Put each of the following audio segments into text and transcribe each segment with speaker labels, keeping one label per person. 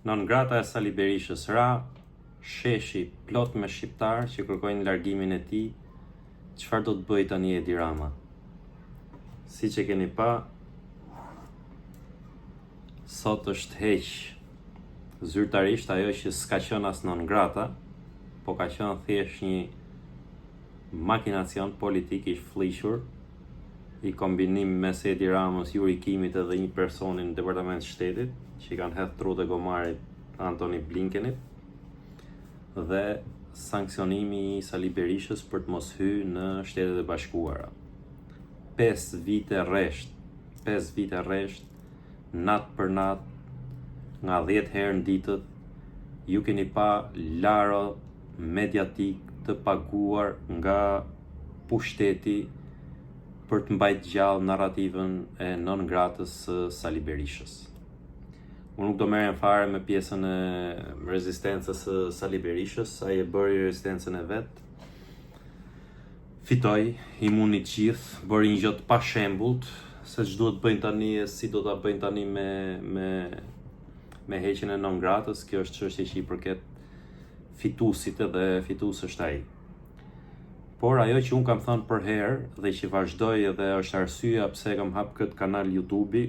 Speaker 1: Non grata e Sali Berishës ra, sheshi plot me shqiptar që kërkojnë largimin e tij. Çfarë do të bëj tani Edi Rama? Siç e keni pa, sot është heq zyrtarisht ajo që s'ka qenë as non grata, po ka qenë thjesht një makinacion politik i fllihur, i kombinim mes Edi Ramës, Juri Kimit edhe një personi në Departament Shtetit, që i kanë hedhë trut e gomarit Antony Blinkenit, dhe sankcionimi i Sali Berishës për të mos hyrë në Shtetet e Bashkuara. 5 vite rresht, nat për nat, nga 10 herë në ditët, ju keni pa laro mediatik të paguar nga pushteti për të mbajtë gjallë narrativën e non gratës së Sali Berishës. Unë nuk do merrem fare me pjesën e rezistencës së Sali Berishës, ai e bëri rezistencën e vet. Fitoi, i muni gjithë, bëri një gjë të pashembullt, se ç'duhet bëjnë tani e si do ta bëjnë tani me heqjen e non gratës. Kjo është çështje që i përket fituesit dhe fitues është ai. Por ajo që unë kam thënë për herë dhe që vazhdoj edhe është arsyeja pse kam hap këtë kanal YouTube-i,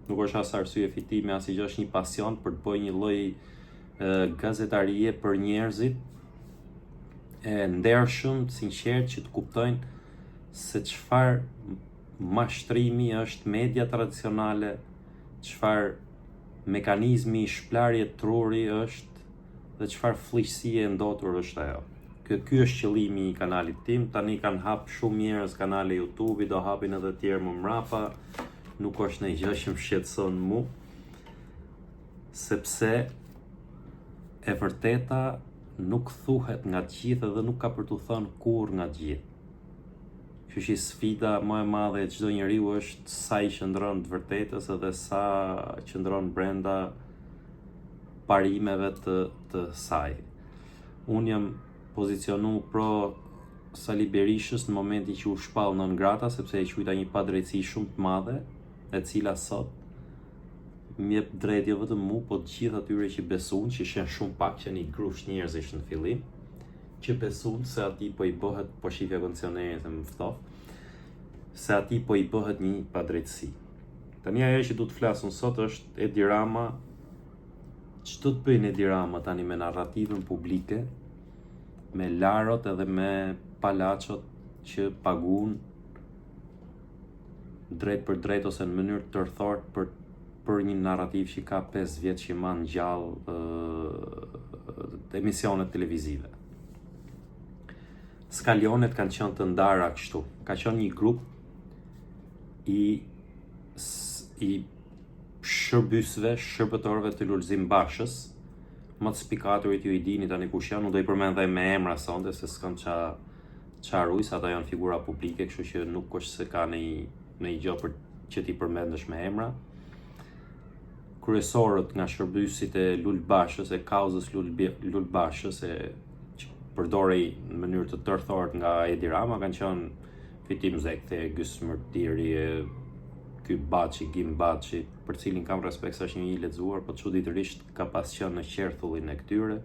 Speaker 1: nuk është as arsye fitimi, as gjë, është një pasion për të bëj një lloj gazetarie për njerëzit e ndershëm, sinqert, që të kuptojnë se çfarë mashtrimi është media tradicionale, çfarë mekanizmi i shplarje truri është dhe çfarë fllihësie e ndotur është ajo. Ky është qëllimi i kanalit tim. Tani kanë hap shumë njerëz kanale YouTube, do hapin edhe të tjerë më mrapa. Nuk është në gjë që më shqetëson mu, sepse e vërteta nuk thuhet nga të gjithë dhe nuk ka për të thënë kur nga të gjithë. Kështu që sfida më e madhe e çdo njeriu është sa i qëndron të vërtetës edhe sa qëndron brenda parimeve të saj. Unë jam pozicionu pro Sali Berishës në momentin që u shpall non grata, sepse e quajta një padrejtësi shumë të madhe, e cila sot më jep drejt jo vetëm mu, po të gjithë atyre që besuan, që ishin shumë pak, që një grush njerëzish në fillim, që besuan se atij po i bëhet, po shifja kondicionerit e më ftoft, se atij po i bëhet një padrejtësi. Tani ajo që du të flasun sot është Edi Rama. Ç'do të bëjnë Edi Rama tani me narrativën publike, me larot edhe me palaçot që paguën drejt për drejt ose në mënyrë tërthort për një narrativ që ka 5 vjet që man gjallë emisionet televizive. Skalionet kanë qenë të ndara kështu. Ka qenë një grup i shërbëtorëve të Lulzim Bashës. Më të spikaturit ju i dini tani kush janë, nuk do i përmend dhe me emra sonte, se s'kam qa rujs, ata janë figura publike, kështu që nuk është se ka në gjë për që ti përmendesh me emra. Kryesorët nga shërbysit e Lul Bashës, e kauzës Lul Bashës, që përdorej në mënyrë të tërthort nga Edi Rama, kanë qenë Fitim Zekte, Gjys Mërtiri, ky Baçi, Gim Baçi, për cilin kam respekt se është një i lexuar, po çuditërisht ka pas qenë në qerthullin e këtyre.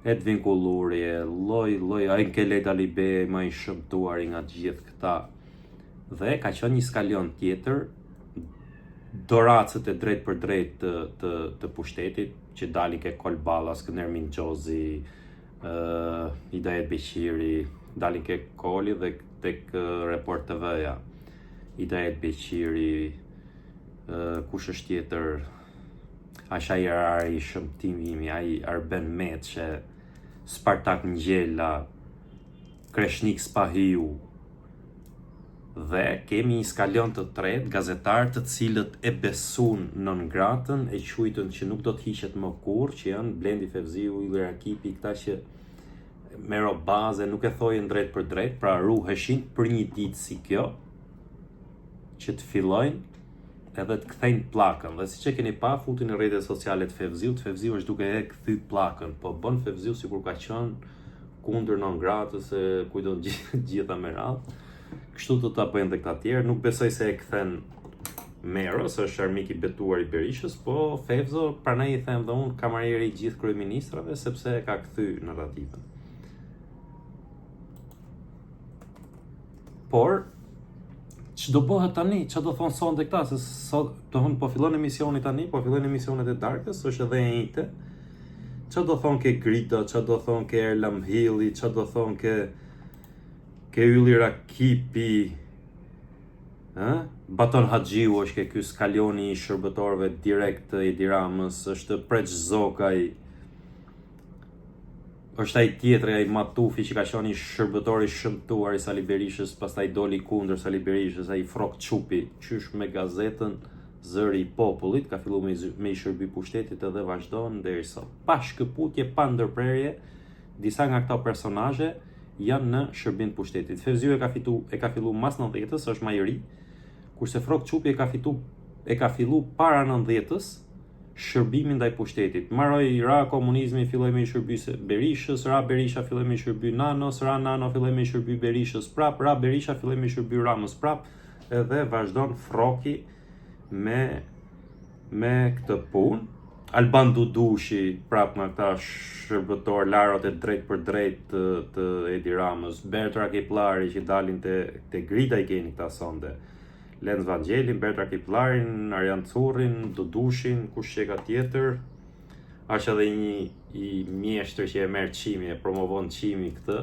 Speaker 1: Edvin Kulluri, lloj Ankele Dalibe, më i shëmtuar nga të gjithë këta. Dhe ka qenë një skalion tjetër, doracët e drejt për drejt të pushtetit, që dalin ke Kolballa, Skënder Mingjozi, Idajet Beqiri, dalin ke Koli dhe tek Report TV-ja. Idajet Beqiri, kush është tjetër, Asha Jarari, shëmtimi, ai Arben Meçe, Spartak Ngjela, Kreshnik Spahiu. Dhe kemi një skalion të tretë, gazetarë të cilët e besun non gratën, e quajtën që nuk do të hiqet më kurrë, që janë Blendi Fevziu, Ilir Akipi, këta që me robaze nuk e thojnë drejt për drejt, pra ruheshin për një ditë si kjo, që të fillojnë edhe të kthejnë pllakën. Dhe siç e keni pa, futin në rrjetet sociale të Fevziut, Fevziu është duke e kthy pllakën, po bën Fevziu sikur ka qenë kundër non gratës, se kujton gjitha me radhë. Kështu do ta bëjnë dhe këta tjerë. Nuk besoj se e kthen Meros është armik i betuar i Berishës, po Fevzo pranaj i them dhe unë kamarieri i gjithë kryeministrave sepse e ka kthy narrativën. Por ç'do bëhet tani, ç'a do thonë sonte këta, se sot po fillon emisioni tani, po fillojnë emisionet e darkës, është edhe e njëjtë. Ç'a do thonë ke Grita, ç'a do thonë ke Erlam Hilli, ç'a do thonë ke Ylli Rakipi, Baton Haxhiu është ke ky skalioni i shërbëtorëve direkt i Edi Ramës, është Preç Zokaj, është ai tjetri, ai Matufi që ka qenë shërbëtor i shëmtuar i Sali Berishës, pastaj doli kundër Sali Berishës, ai Frok Çupi, qysh me gazetën Zëri i Popullit, ka filluar me i shërby pushtetit edhe vazhdon deri sot. Pa shkëputje, pa ndërprerje, disa nga këto personazhe janë në shërbim të pushtetit. Fevziu e ka filluar mas 90-s, është më i ri, kurse Frok Çupi e ka filluar para 90-s, shërbimin ndaj pushtetit. Mbaroi ra komunizmi, filloi me i shërby Berishës, ra Berisha filloi me i shërby Nanos, ra Nano filloi me i shërby Berishës prap, ra Berisha filloi me i shërby Ramës prap, edhe vazhdon Froki me këtë punë. Alban Dudushi prap nga këta shërbëtor larot e drejt për drejt të Edi Ramës, Bertra Kiplari që dalin te Grita i keni këta sonde. Lenz Vangelin, Bertra Kiplarin, Arjan Currin, Dudushin, kush që ka tjetër, është edhe një i mjeshtër që e merr çimi, e promovon çimi këtë,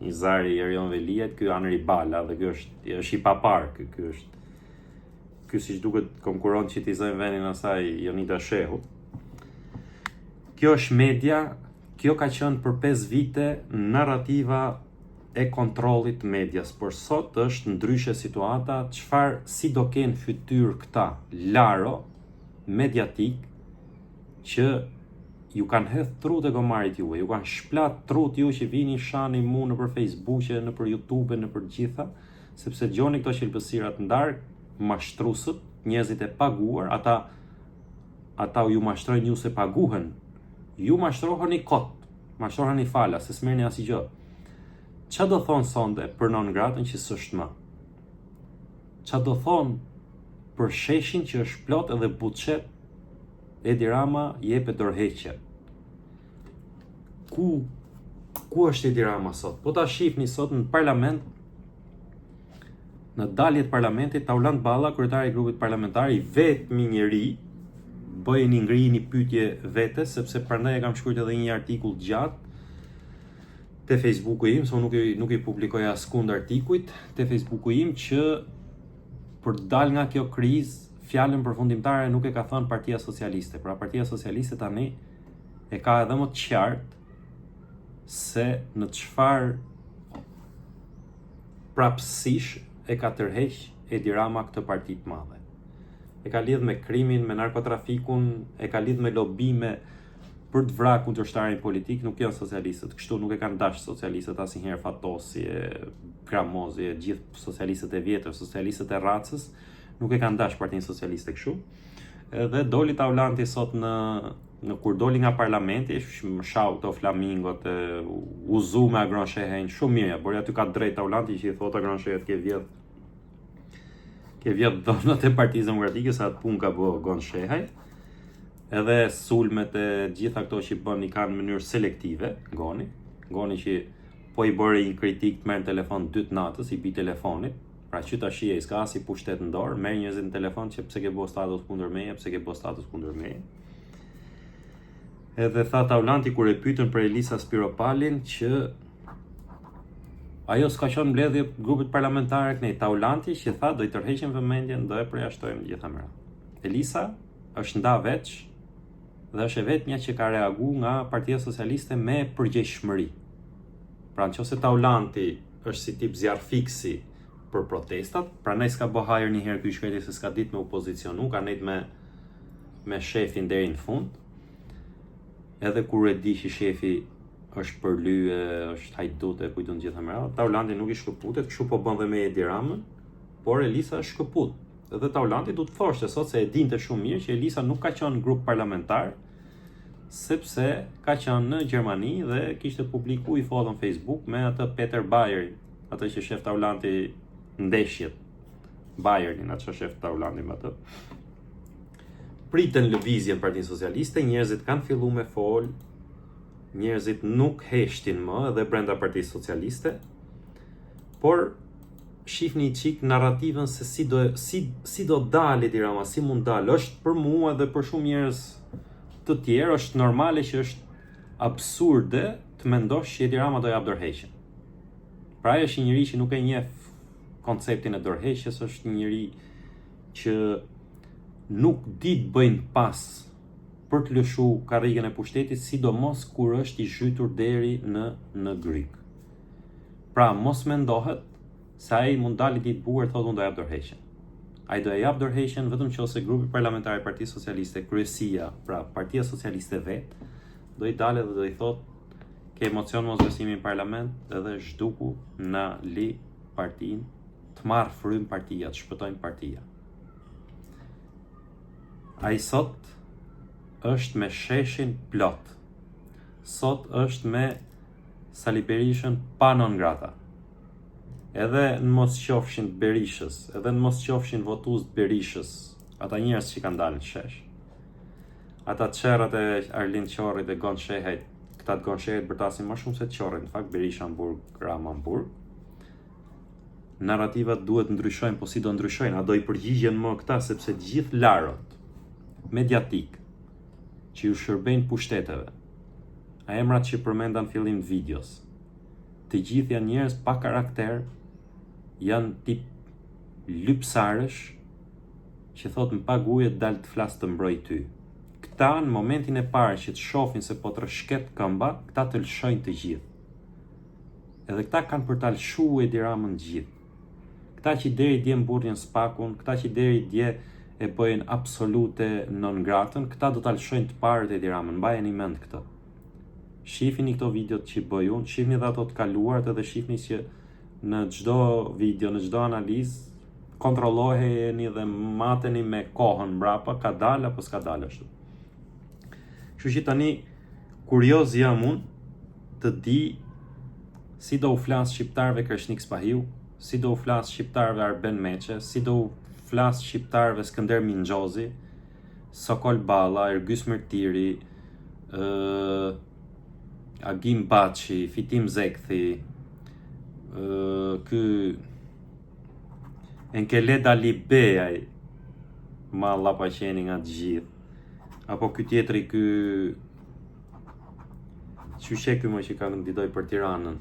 Speaker 1: një zari i Erion Veliet, ky Anri Bala, dhe ky është i papar, ky siç duket konkuron që t'i zëjnë vendin asaj Jonida Shehu. Kjo është media, kjo ka qenë për 5 vite narrativa e kontrollit medias, por sot është ndryshe situata, si do kenë fytyrë këta laro mediatik që ju kanë hedh trut e gomarit juve, ju kanë shplat trut ju që vini shani mu në për Facebook, në për YouTube, në për gjitha, sepse gjoni këto qelbësirat ndark, mashtrusët, njerëzit e paguar, ata ju mashtrojnë ju se paguhen, ju mashtroheni kot, mashtroheni fala, se s'merrni asgjë. Qa do thonë sonde për non gratën që s'është më? Qa do thonë për sheshin që është plot edhe buçet, Edi Rama jep e dorëheqje? Ku është Edi Rama sot? Po ta shihni sot në parlament, në daljet parlamentit, Taulant Balla, kryetari i grupit parlamentar, i vetmi njeri, bëjë një ngri një pyetje vete, sepse prandaj e kam shkruar edhe një artikull gjatë te Facebooku im, se nuk i publikoj askund artikujt, te Facebooku im që për dal nga kjo krizë, fjalën përfundimtare nuk e ka thënë Partia Socialiste. Pra Partia Socialiste tani e ka edhe më të qartë se në çfarë prapësish e ka tërheq Edi Rama këtë parti të madhe. E ka lidh me krimin, me narkotrafikun, e ka lidh me lobime për të vrarë kundërshtarin politik, nuk janë socialistët. Kështu nuk e kanë dash socialistët asnjëherë Fatosi, Gramozi, gjithë socialistët e vjetër, socialistët e racës, nuk e kanë dash Partinë Socialiste kështu. Edhe doli Taulanti sot në kur doli nga parlamenti, shau të flamingot, uzu me Agron Shehen, shumë mirë, por aty ka drejt Taulanti që i thot Agron Shehet ke vjedh dhënat e Partisë Demokratike, sa atë punë ka bë Gon Shehaj. Edhe sulmet e gjitha këto që bën i kanë në mënyrë selektive, Goni që po i bëri një kritik të merr në telefon 2 natës, i bi telefonit, pra që ta shije, s'ka as i pushtet në dorë, merr njerëzit në telefon që pse ke bë status kundër meje, pse ke bë status kundër meje. Edhe tha Taulanti kur e pyetën për Elisa Spiropalin që ajo s'ka qenë mbledhje grupit parlamentar kënej, Taulanti që tha do i tërheqim vëmendjen, do e përjashtojmë gjitha mëra. Elisa është nda veç dhe është e vetmja që ka reagu nga Partia Socialiste me përgjegjshmëri. Pra nëse Taulanti është si tip zjarr fiksi për protestat, prandaj s'ka bë hajër një herë ky shkreti se s'ka ditë me opozicionu, ka nejt me shefin deri në fund. Edhe kur e di që shefi është për lyë, është hajdut e kujtun gjitha mëra, Taulanti nuk i shkëputet, kështu po bën dhe me Edi Ramën, por Elisa është shkëput. Edhe Taulanti du të thoshte sot se e dinte shumë mirë që Elisa nuk ka qenë grup parlamentar, sepse ka qenë në Gjermani dhe kishte publiku i foton Facebook me atë Peter Bayerin, atë që shef Taulanti ndeshjet Bayernin, atë që shef ta Holandin atë. Pritën lëvizjen Partinë Socialiste, njerëzit kanë filluar me fol, njerëzit nuk heshtin më edhe brenda Partisë Socialiste, por shifni çik narrativën se si do dalë Edi Rama, si mund dalë. Është për mua dhe për shumë njerëz të tjerë është normale që është absurde të mendosh që Edi Rama do jap dorëheqjen. Pra ai është një njeri që nuk e njeh konceptin e dorëheqjes, është një njeri që nuk di të bëjnë pas për të lëshu karrigën e pushtetit, sidomos kur është i zhytur deri në gryk. Pra mos mendohet se ai mund dalë ditë bukur thotë unë do jap dorëheqjen. Ai do jap dorëheqjen vetëm nëse grupi parlamentar i Partisë Socialiste, kryesia, pra Partia Socialiste vet, do i dalë dhe do i thotë ke emocion mosbesimi në parlament edhe zhduku na li partinë, të marrë frym partia, të shpëtojnë partia. Ai sot është me sheshin plot. Sot është me Sali Berishën pa non grata. Edhe në mos qofshin të Berishës, edhe në mos qofshin votues të Berishës, ata njerëz që kanë dalë në shesh. Ata çerrat e Arlind Qorrit dhe Gon Shehajt, këta të Gon Shehajt bërtasin më shumë se Qorrit, në fakt Berisha Hamburg, Rama Hamburg. Narrativat duhet ndryshojnë, po si do ndryshojnë, a do i përgjigjen më këta, sepse gjithë larët mediatik që ju shërbejnë pushteteve, a emrat që përmenda në fillim të videos, të gjithë janë njerëz pa karakter, janë tip lypsarësh që thot më paguje dalë të flas të mbroj ty. Këta në momentin e parë që të shohin se po të rëshket këmba, këta të lëshojnë të gjithë. Edhe këta kanë për të lëshu Edi Ramën gjithë. Këta që deri dje mburrin spakun, këta që deri dje e bëjnë absolute non gratën, këta do të lëshojnë të parët Edi Ramën, mbajeni mend këtë. Shifini këto videot që bëj unë, shifni dhe ato të kaluarat edhe shifni që në çdo video, në çdo analizë, kontrolloheni dhe mateni me kohën mbrapa, ka dalë apo s'ka dalë ashtu. Kështu që tani kurioz jam unë të di si do u flas shqiptarëve Kreshnik Spahiu, si do u flas shqiptarëve Arben Meqe, si do u flas shqiptarëve Skënder Mingjozi, Sokol Balla, Ergys Mërtiri, Agim Baçi, Fitim Zekthi, ky Enkele Dalibeaj, ma Allah pa qeni nga të gjithë, apo ky tjetri ky qyshe ky më që ka kandidoj për Tiranën.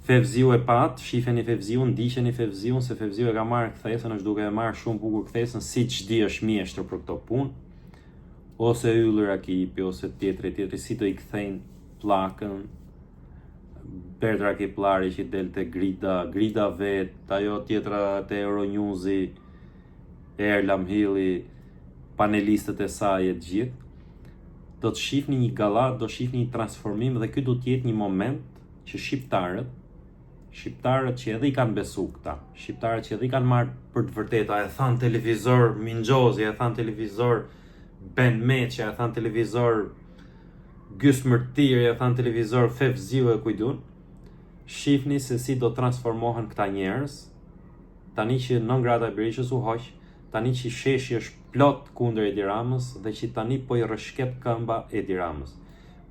Speaker 1: Fevziu e pat, shifeni Fevziu, ndiqeni Fevziu, se Fevziu e ka marrë kthesën, është duke e marrë shumë bukur kthesën, si çdi është mjeshtër për këto punë, ose Yller Akipi, ose tjetri, si do i kthejnë pllakën, Berdra Kiplari që del te Grida vet, ajo tjetra te Euronewsi, Erlam Hilli, panelistët e saj e gjithë, do të shihni një galla, do shihni një transformim dhe ky do të jetë një moment që shqiptarët që edhe i kanë besu këta, shqiptarët që edhe i kanë marrë për të vërteta, e thanë televizor Mingjozi, e thanë televizor Ben Meqe, e thanë televizor Gys Mërtiri, e thanë televizor Fevziu e kujdun, shifni se si do transformohen këta njerëz, tani që non grata e Berishës u hoq, tani që sheshi është plot kundër Edi Ramës dhe që tani po i rëshket këmba Edi Ramës.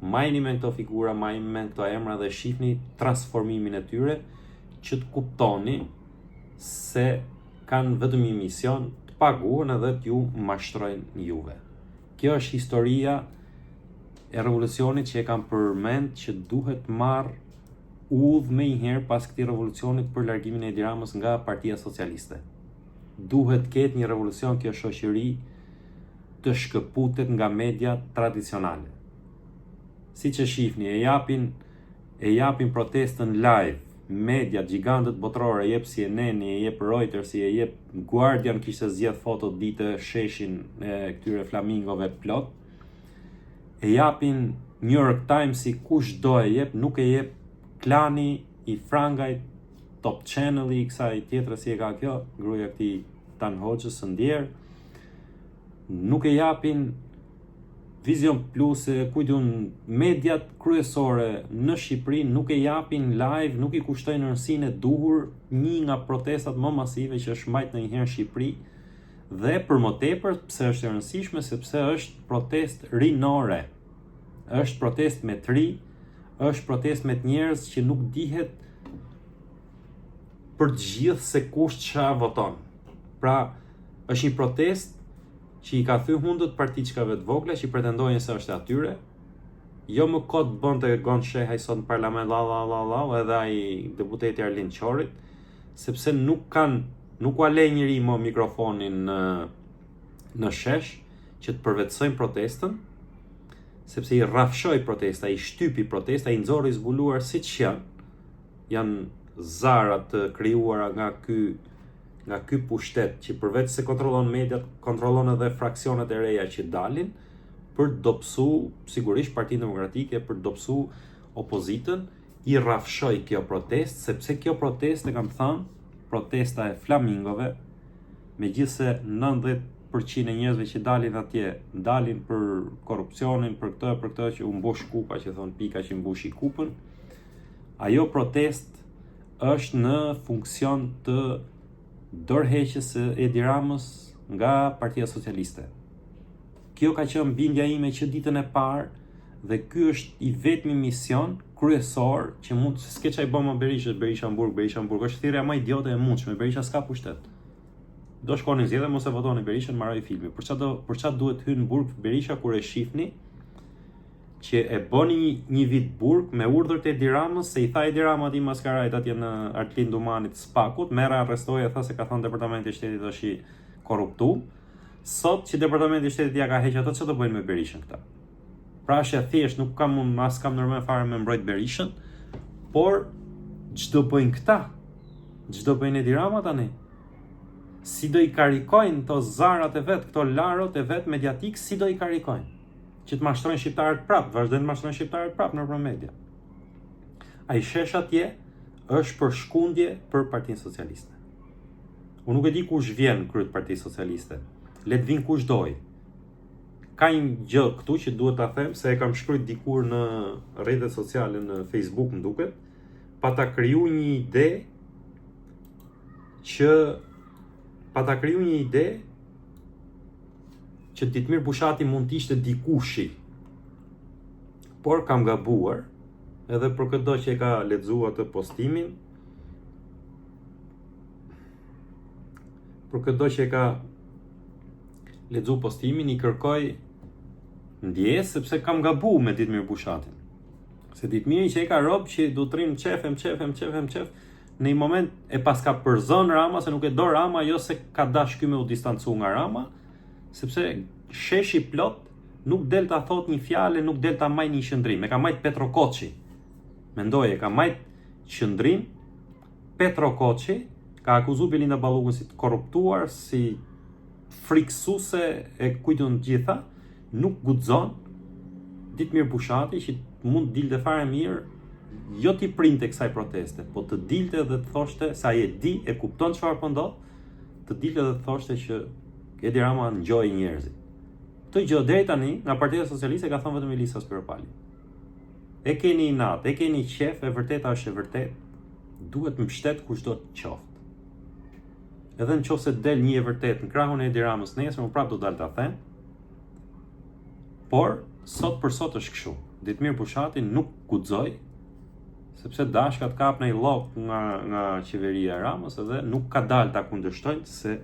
Speaker 1: Majni me këto figura, majni me këto emra dhe shifni transformimin e tyre që të kuptoni se kanë vetëm një mision të paguhen edhe të ju mashtrojnë juve. Kjo është historia e revolucionit që e kam përmend që duhet marrë udhë me njëherë pas këtij revolucionit për largimin e Edi Ramës nga Partia Socialiste. Duhet ketë një revolucion, kjo shoqëri të shkëputet nga media tradicionale. Si që shifni, e japin protestën live, media, gjigantët botërore, e jep CNN, e jep Reuters, e jep Guardian, kishte zgjedh foto ditë sheshin e këtyre flamingove plot, e japin New York Times si kush do e jep, nuk e jep klani i frangajt, Top Channel i kësaj tjetra si e ka kjo, gruaja këtij Tan Hoxhës së ndjerë, nuk e japin Vision Plus, mediat kryesore në Shqipëri nuk e japin live, nuk i kushtojnë rëndësinë e duhur një nga protestat më masive që është mbajtur ndonjëherë në Shqipëri, dhe për më tepër pse është e rëndësishme, sepse është protest rinore. Është protest me të ri, është protest me të njerëz që nuk dihet për të gjithë se kush çfarë voton. Pra, është një protest që i ka thyer hundët partiçkave të vogla që pretendojnë se është atyre. Jo më kot bënte Gon Shehaj sot në parlament edhe ai deputeti Arlind Qorit, sepse nuk u ale njëri më mikrofonin në shesh që të përvetësojnë protestën, sepse i rrafshoi protesta, i shtypi protesta, i nxorri zbuluar siç janë zara të krijuara nga ky pushtet që përveç se kontrollon mediat, kontrollon edhe fraksionet e reja që dalin për të dobësu sigurisht Partinë Demokratike, për të dobësu opozitën. I rrafshoi kjo protestë, sepse kjo protestë, e kam thënë, protesta e flamingove, megjithse 90% e njerëzve që dalin atje dalin për korrupsionin, për këtë që u mbush kupa, që thon pika që mbushi kupën. Ajo protest është në funksion të dorëheqjes së Edi Ramës nga Partia Socialiste. Kjo ka qenë bindja ime që ditën e parë, dhe ky është i vetmi mision kryesor që mund të s'ke çaj bëma Berisha Burg, është thirrja më idiote e mundshme. Berisha s'ka pushtet. Do shkonin zgjedhje, mos e votoni Berishën, mbaroi filmi. Për çfarë duhet hyn në Burg Berisha kur e shihni që e bëni një vit Burg me urdhër të Edi Ramës, se i tha Edi Rama atij maskarajt atje në Artlin Dumanit Spakut, merra arrestoi, tha se ka thënë Departamenti i Shtetit është i korruptuar. Sot që Departamenti i Shtetit ja ka hequr ato, çfarë do bëjnë me Berishën këta? Pra është e thjesht, nuk kam ndërmend fare me mbrojt Berishën, por ç'do bëjnë këta? Ç'do bëjnë Edi Rama tani? Si do i karikojnë këto zarat e vet, këto larot e vet mediatik, si do i karikojnë? Që të mashtrojnë shqiptarët prapë, vazhdojnë të mashtrojnë shqiptarët prapë nëpër media. Ai shesh atje është për shkundje për Partinë Socialiste. Unë nuk e di kush vjen kryet Partisë Socialiste. Le të vinë kush doj. Ka një gjë këtu që duhet ta them, se e kam shkruar dikur në rrjetet sociale, në Facebook më duket, pa ta kriju një ide që Ditmir Bushati mund të ishte dikushi. Por kam gabuar, edhe për këto që e ka lexuar atë postimin, i kërkoj ndjes, sepse kam gabu me Ditmir Bushatin. Se Ditmiri që e ka rob që du të rrim qef, në një moment e pas ka përzon Rama, se nuk e do Rama, jo se ka dash ky me u distancu nga Rama, sepse sheshi plot nuk del ta thot një fjalë, nuk del ta maj një qëndrim. E ka majt Petro Koçi. Mendoj, e ka majt qëndrim Petro Koçi, ka akuzuar Belinda Ballukun si të korruptuar, si friksuese e kujtun gjitha, nuk guxon Ditmir Bushati që mund dilte fare mirë, jo t'i printe kësaj proteste, po të dilte dhe të thoshte se ai e di, e kupton çfarë po ndodh, të dilte dhe të thoshte që Edi Rama ngjoi njerëzit. Këtë gjë deri tani nga Partia Socialiste ka thënë vetëm Elisa Spiropali. E keni inat, e keni qef, e vërteta është e vërtet, duhet mbështet kushdo të qoftë. Edhe nëse del një e vërtet në krahun e Edi Ramës nesër, unë prapë do dal ta them. Por sot për sot është kështu. Ditmir Bushati nuk guxoi, sepse dashka të kap në i lok nga qeveria e Ramës, edhe nuk ka dal ta kundërshtojnë, se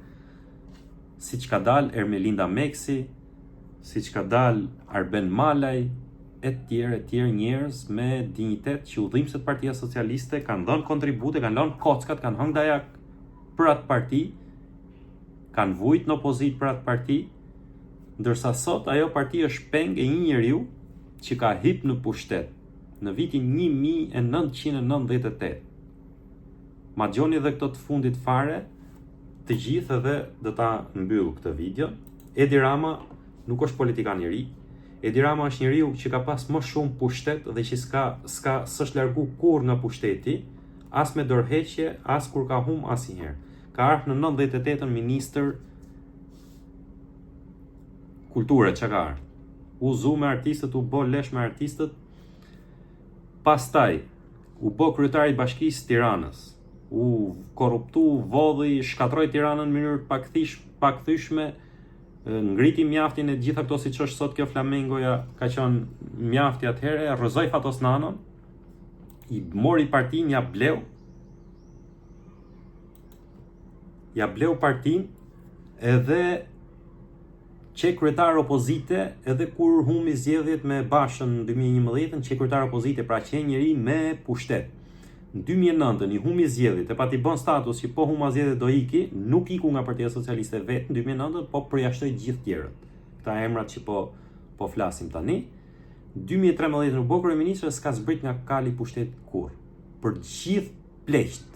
Speaker 1: siç ka dal Ermelinda Meksi, siç ka dal Arben Malaj, e tjerë njerëz me dinjitet që udhimësit Partia Socialiste kanë dhënë kontribute, kanë lënë kockat, kanë hëngë dajak për atë parti, kanë vujt në opozit për atë parti, ndërsa sot ajo parti është peng e një njeriu që ka hip në pushtet në vitin 1998. Ma gjoni dhe këto të fundit fare, të gjithë edhe dhe ta mbyll këtë video. Edi Rama nuk është politikan i ri. Edi Rama është njeriu që ka pas më shumë pushtet dhe që s'është largu kur nga pushteti, as me dorëheqje, as kur ka hum asnjëherë. Ka ardhur në 98-ën ministër kulture, çka ka ardhur. u zu me artistët, u bë lesh me artistët. Pastaj u bë kryetari i Bashkisë Tiranës, u korruptu, vodhi, shkatroi Tiranën në mënyrë pakthyeshme, ngriti mjaftin e gjitha këto, siç është sot kjo Flamengoja, ka qenë mjafti atëherë, rrëzoi Fatos Nanon, i mori partinë, ja bleu partinë, edhe që kryetar opozite, edhe kur humbi zgjedhjet me Bashën në 2011, që kryetar opozite, pra që njëri me pushtet. Në 2009 i humbi zgjedhjet, e pati bën status që po huma zgjedhjet do iki, nuk iku nga Partia Socialiste vetë në 2009, po përjashtoi gjithë tjerët. Këta emrat që po flasim tani. 2013 në bë kryeministër, s'ka zbrit nga kali pushtet kur. Për gjithë pleqt,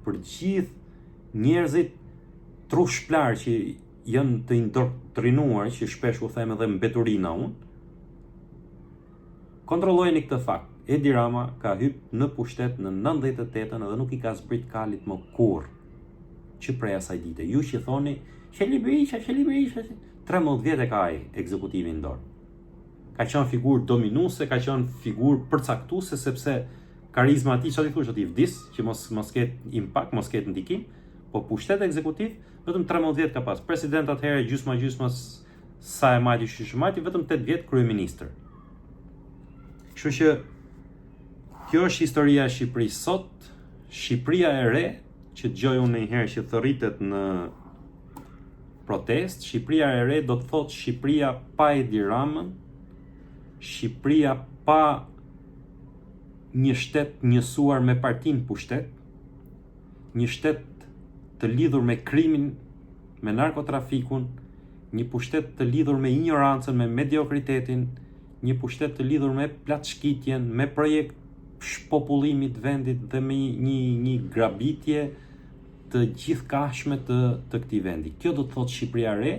Speaker 1: për gjithë njerëzit trushplar që janë të indoktrinuar, që shpesh u them edhe mbeturina unë, kontrollojeni këtë fakt. Edi Rama ka hyp në pushtet në 98-ën edhe nuk i ka zbrit kalit më kur që prej asaj dite. Ju që thoni, Qeli Berisha, 13 vjet e ka ai ekzekutivin në dorë. Ka qenë figurë dominuese, ka qenë figurë përcaktuese, sepse karizma e tij, çfarë thosh, i vdis, që mos ketë impakt, mos ketë ndikim, po pushtet ekzekutiv vetëm 13 vjet ka pas. President atëherë gjysma sa e majti shishmajti, vetëm 8 vjet kryeministër. Kështu që kjo është historia e Shqipërisë sot, Shqipëria e re, që dëgjoj unë njëherë që thërritet në protest. Shqipëria e re do të thotë Shqipëria pa Edi Ramën, Shqipëria pa një shtet njësuar me partinë pushtet, një shtet të lidhur me krimin, me narkotrafikun, një pushtet të lidhur me ignorancën, me mediokritetin, një pushtet të lidhur me platshkitjen, me projekt shpopullimit vendit dhe me një grabitje të gjithkashme të këtij vendi. Kjo do të thotë Shqipëria re,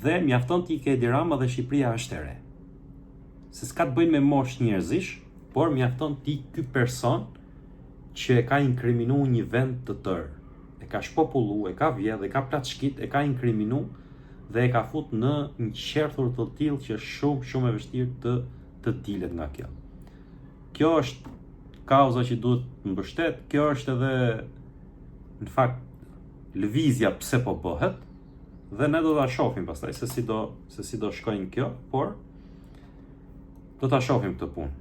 Speaker 1: dhe mjafton t'i ke Edi Rama dhe Shqipëria është e re. Se s'ka të bëjnë me mosh njerëzish, por mjafton t'i ky person që e ka inkriminu një vend të tërë. E ka shpopullu, e ka vjedh, e ka platshkit, e ka inkriminu dhe e ka fut në një qerthur të tillë që është shumë e vështirë të dilet nga kjo. Kjo është kauza që duhet mbështet, kjo është edhe në fakt lëvizja pse po bëhet, dhe ne do ta shohim pastaj se si do shkojnë kjo, por do ta shohim këtë punë.